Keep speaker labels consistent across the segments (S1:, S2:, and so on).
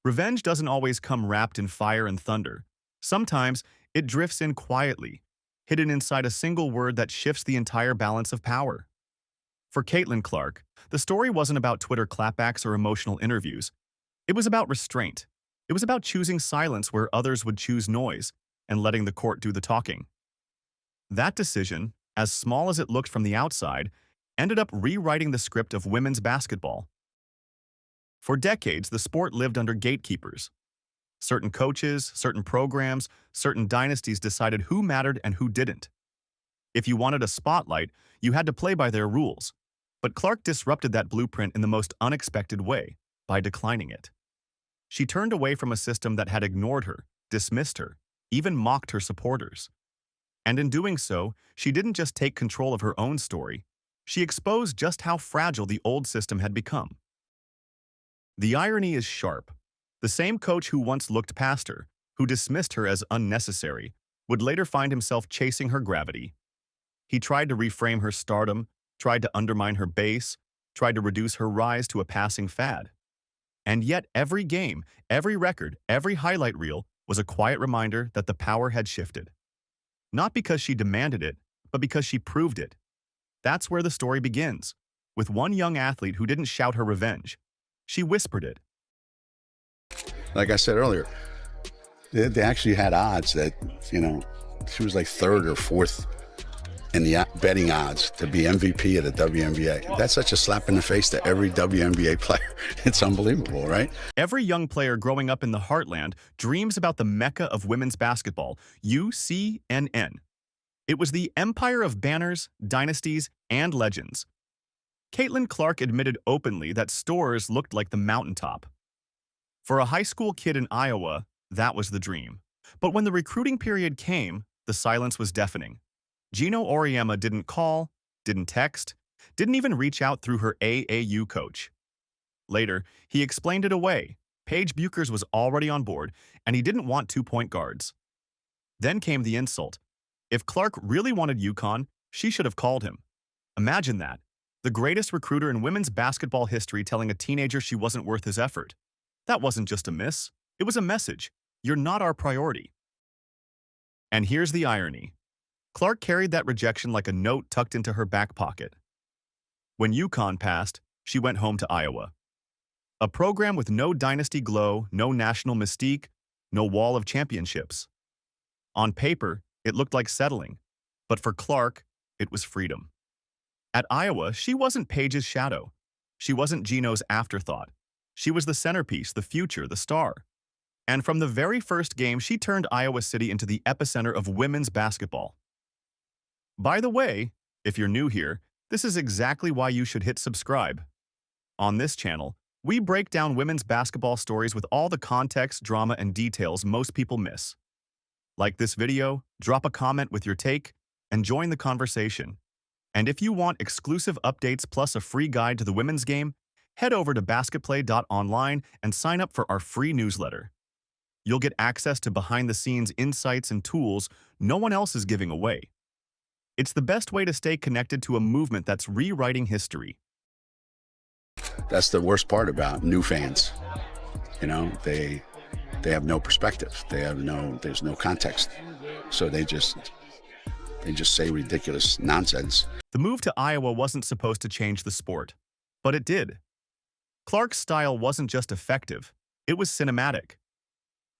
S1: Revenge doesn't always come wrapped in fire and thunder. Sometimes it drifts in quietly, hidden inside a single word that shifts the entire balance of power. For Caitlin Clark, the story wasn't about Twitter clapbacks or emotional interviews. It was about restraint. It was about choosing silence where others would choose noise and letting the court do the talking. That decision, as small as it looked from the outside, ended up rewriting the script of women's basketball. For decades, the sport lived under gatekeepers. Certain coaches, certain programs, certain dynasties decided who mattered and who didn't. If you wanted a spotlight, you had to play by their rules. But Clark disrupted that blueprint in the most unexpected way, by declining it. She turned away from a system that had ignored her, dismissed her, even mocked her supporters. And in doing so, she didn't just take control of her own story, she exposed just how fragile the old system had become. The irony is sharp. The same coach who once looked past her, who dismissed her as unnecessary, would later find himself chasing her gravity. He tried to reframe her stardom, tried to undermine her base, tried to reduce her rise to a passing fad. And yet every game, every record, every highlight reel was a quiet reminder that the power had shifted. Not because she demanded it, but because she proved it. That's where the story begins, with one young athlete who didn't shout her revenge. She whispered it.
S2: Like I said earlier, they actually had odds that, she was like third or fourth in the betting odds to be MVP of the WNBA. That's such a slap in the face to every WNBA player. It's unbelievable, right?
S1: Every young player growing up in the heartland dreams about the mecca of women's basketball, UCNN. It was the empire of banners, dynasties, and legends. Caitlin Clark admitted openly that stores looked like the mountaintop. For a high school kid in Iowa, that was the dream. But when the recruiting period came, the silence was deafening. Geno Auriemma didn't call, didn't text, didn't even reach out through her AAU coach. Later, he explained it away. Paige Buchers was already on board, and he didn't want 2-point guards. Then came the insult. If Clark really wanted UConn, she should have called him. Imagine that. The greatest recruiter in women's basketball history telling a teenager she wasn't worth his effort. That wasn't just a miss. It was a message. You're not our priority. And here's the irony. Clark carried that rejection like a note tucked into her back pocket. When UConn passed, she went home to Iowa. A program with no dynasty glow, no national mystique, no wall of championships. On paper, it looked like settling, but for Clark, it was freedom. At Iowa, she wasn't Paige's shadow. She wasn't Geno's afterthought. She was the centerpiece, the future, the star. And from the very first game, she turned Iowa City into the epicenter of women's basketball. By the way, if you're new here, this is exactly why you should hit subscribe. On this channel, we break down women's basketball stories with all the context, drama, and details most people miss. Like this video, drop a comment with your take, and join the conversation. And if you want exclusive updates plus a free guide to the women's game, head over to basketplay.online and sign up for our free newsletter. You'll get access to behind-the-scenes insights and tools no one else is giving away. It's the best way to stay connected to a movement that's rewriting history.
S2: That's the worst part about new fans. They have no perspective. There's no context. So they just say ridiculous nonsense.
S1: The move to Iowa wasn't supposed to change the sport, but it did. Clark's style wasn't just effective, it was cinematic.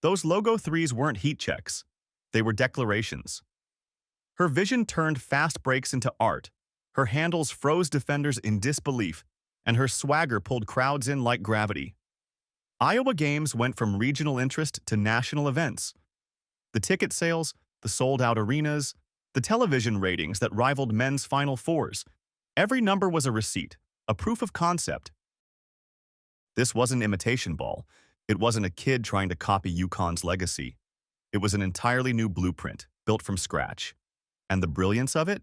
S1: Those logo threes weren't heat checks, they were declarations. Her vision turned fast breaks into art, her handles froze defenders in disbelief, and her swagger pulled crowds in like gravity. Iowa games went from regional interest to national events. The ticket sales, the sold-out arenas, the television ratings that rivaled men's Final Fours. Every number was a receipt, a proof of concept. This wasn't imitation ball. It wasn't a kid trying to copy UConn's legacy. It was an entirely new blueprint, built from scratch. And the brilliance of it?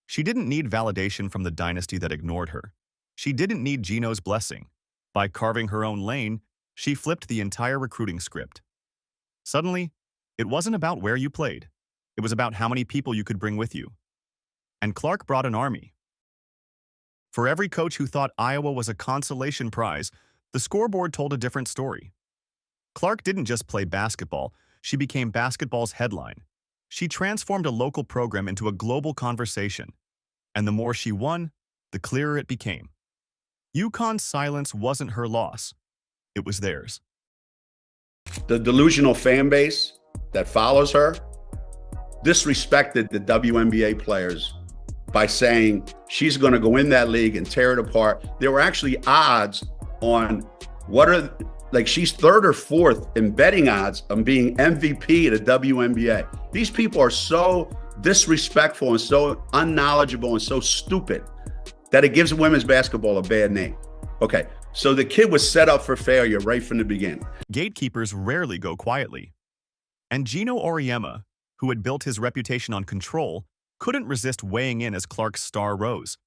S1: She didn't need validation from the dynasty that ignored her. She didn't need Geno's blessing. By carving her own lane, she flipped the entire recruiting script. Suddenly, it wasn't about where you played. It was about how many people you could bring with you. And Clark brought an army. For every coach who thought Iowa was a consolation prize, the scoreboard told a different story. Clark didn't just play basketball, she became basketball's headline. She transformed a local program into a global conversation, and the more she won, the clearer it became. UConn's silence wasn't her loss, it was theirs.
S2: The delusional fan base that follows her disrespected the WNBA players by saying she's going to go in that league and tear it apart. There were actually odds on she's third or fourth in betting odds on being MVP of the WNBA. These people are so disrespectful and so unknowledgeable and so stupid that it gives women's basketball a bad name. Okay, so the kid was set up for failure right from the beginning.
S1: Gatekeepers rarely go quietly. And Geno Auriemma, who had built his reputation on control, couldn't resist weighing in as Clark's star rose.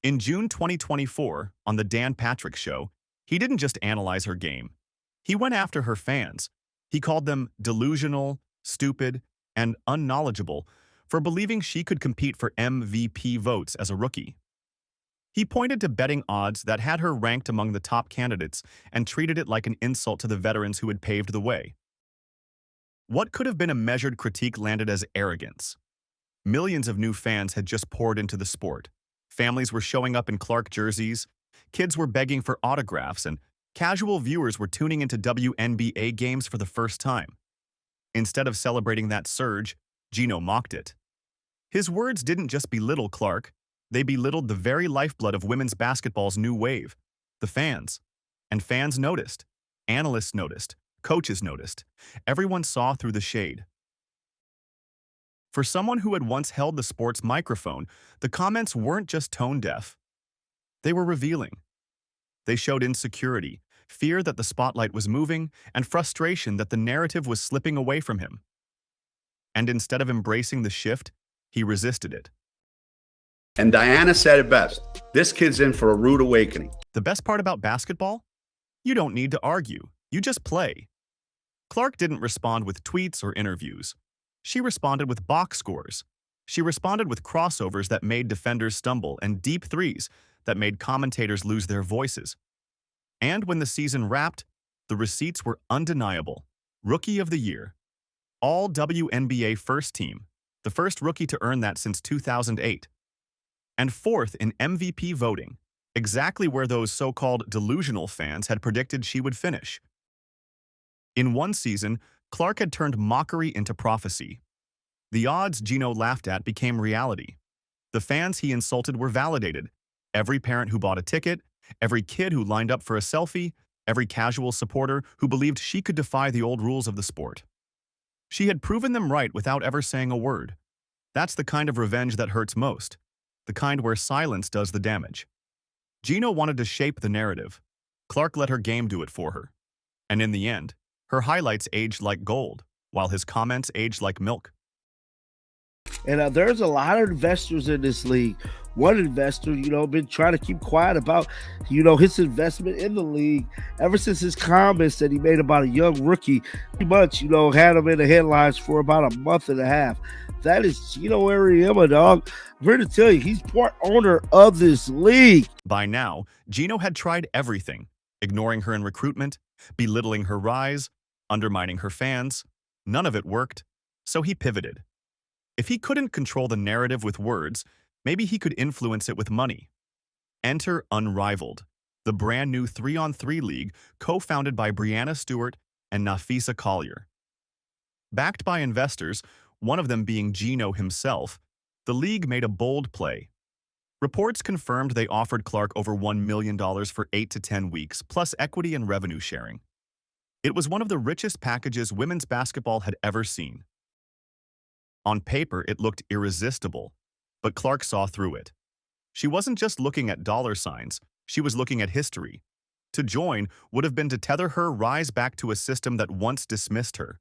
S1: In June 2024, on The Dan Patrick Show, he didn't just analyze her game. He went after her fans. He called them delusional, stupid, and unknowledgeable for believing she could compete for MVP votes as a rookie. He pointed to betting odds that had her ranked among the top candidates and treated it like an insult to the veterans who had paved the way. What could have been a measured critique landed as arrogance. Millions of new fans had just poured into the sport. Families were showing up in Clark jerseys, kids were begging for autographs, and casual viewers were tuning into WNBA games for the first time. Instead of celebrating that surge, Geno mocked it. His words didn't just belittle Clark, they belittled the very lifeblood of women's basketball's new wave, the fans. And fans noticed. Analysts noticed. Coaches noticed. Everyone saw through the shade. For someone who had once held the sport's microphone, the comments weren't just tone-deaf. They were revealing. They showed insecurity, fear that the spotlight was moving, and frustration that the narrative was slipping away from him. And instead of embracing the shift, he resisted it.
S2: And Diana said it best. This kid's in for a rude awakening.
S1: The best part about basketball? You don't need to argue. You just play. Clark didn't respond with tweets or interviews. She responded with box scores. She responded with crossovers that made defenders stumble and deep threes that made commentators lose their voices. And when the season wrapped, the receipts were undeniable. Rookie of the Year. All WNBA first team, the first rookie to earn that since 2008. And fourth in MVP voting, exactly where those so-called delusional fans had predicted she would finish. In one season, Clark had turned mockery into prophecy. The odds Geno laughed at became reality. The fans he insulted were validated. Every parent who bought a ticket, every kid who lined up for a selfie, every casual supporter who believed she could defy the old rules of the sport. She had proven them right without ever saying a word. That's the kind of revenge that hurts most, the kind where silence does the damage. Geno wanted to shape the narrative. Clark let her game do it for her. And in the end, her highlights aged like gold, while his comments aged like milk.
S3: And there's a lot of investors in this league. One investor, been trying to keep quiet about, his investment in the league ever since his comments that he made about a young rookie. Pretty much, had him in the headlines for about a month and a half. That is Geno Auriemma, dog. I'm here to tell you, he's part owner of this league.
S1: By now, Geno had tried everything, ignoring her in recruitment, belittling her rise, undermining her fans. None of it worked, so he pivoted. If he couldn't control the narrative with words, maybe he could influence it with money. Enter Unrivaled, the brand new 3-on-3 league co-founded by Brianna Stewart and Nafisa Collier. Backed by investors, one of them being Geno himself, the league made a bold play. Reports confirmed they offered Clark over $1 million for 8 to 10 weeks, plus equity and revenue sharing. It was one of the richest packages women's basketball had ever seen. On paper, it looked irresistible, but Clark saw through it. She wasn't just looking at dollar signs, she was looking at history. To join would have been to tether her rise back to a system that once dismissed her.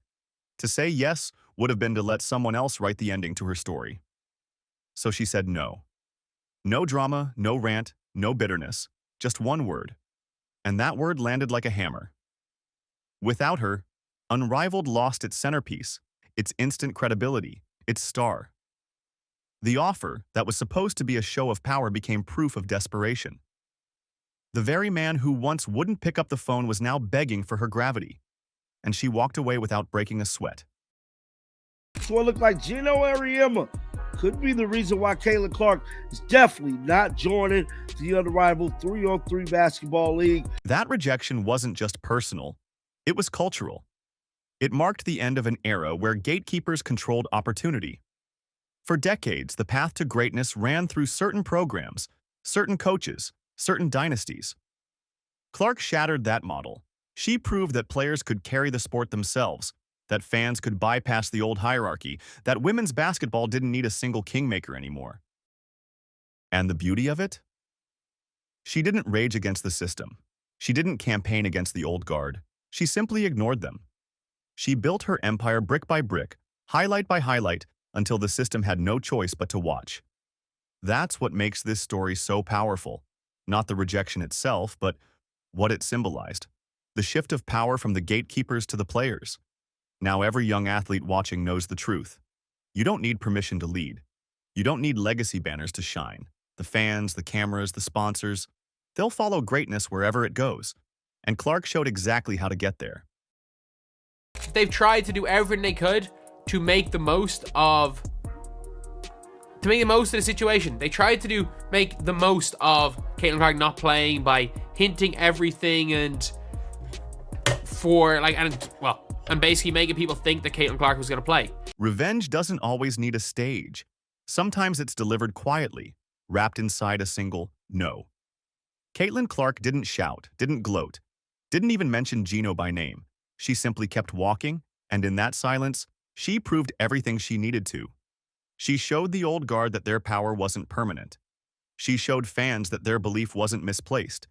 S1: To say yes would have been to let someone else write the ending to her story. So she said no. No drama, no rant, no bitterness, just one word. And that word landed like a hammer. Without her, Unrivaled lost its centerpiece, its instant credibility, its star. The offer, that was supposed to be a show of power, became proof of desperation. The very man who once wouldn't pick up the phone was now begging for her gravity. and she walked away without breaking a sweat.
S3: This one looked like Geno Auriemma. Could be the reason why Caitlin Clark is definitely not joining the unrivaled 3-on-3 basketball league.
S1: That rejection wasn't just personal, it was cultural. It marked the end of an era where gatekeepers controlled opportunity. For decades, the path to greatness ran through certain programs, certain coaches, certain dynasties. Clark shattered that model. She proved that players could carry the sport themselves, that fans could bypass the old hierarchy, that women's basketball didn't need a single kingmaker anymore. And the beauty of it? She didn't rage against the system. She didn't campaign against the old guard. She simply ignored them. She built her empire brick by brick, highlight by highlight, until the system had no choice but to watch. That's what makes this story so powerful. Not the rejection itself, but what it symbolized. The shift of power from the gatekeepers to the players. Now every young athlete watching knows the truth. You don't need permission to lead. You don't need legacy banners to shine. The fans, the cameras, the sponsors, they'll follow greatness wherever it goes. And Clark showed exactly how to get there.
S4: They've tried to do everything they could to make the most of the situation. They tried to make the most of Caitlin Clark not playing by hinting everything and basically making people think that Caitlin Clark was going to play.
S1: Revenge doesn't always need a stage. Sometimes it's delivered quietly, wrapped inside a single no. Caitlin Clark didn't shout, didn't gloat, didn't even mention Geno by name. She simply kept walking, and in that silence, she proved everything she needed to. She showed the old guard that their power wasn't permanent. She showed fans that their belief wasn't misplaced.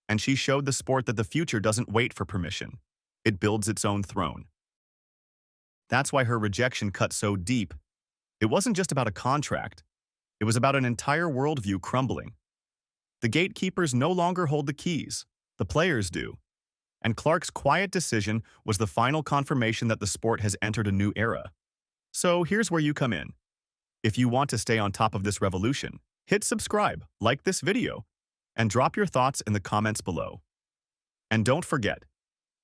S1: And she showed the sport that the future doesn't wait for permission. It builds its own throne. That's why her rejection cut so deep. It wasn't just about a contract. It was about an entire worldview crumbling. The gatekeepers no longer hold the keys. The players do. And Clark's quiet decision was the final confirmation that the sport has entered a new era. So here's where you come in. If you want to stay on top of this revolution, hit subscribe, like this video, and drop your thoughts in the comments below. And don't forget,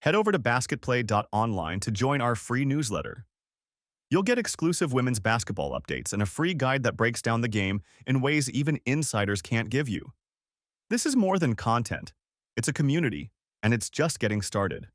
S1: head over to basketplay.online to join our free newsletter. You'll get exclusive women's basketball updates and a free guide that breaks down the game in ways even insiders can't give you. This is more than content. It's a community, and it's just getting started.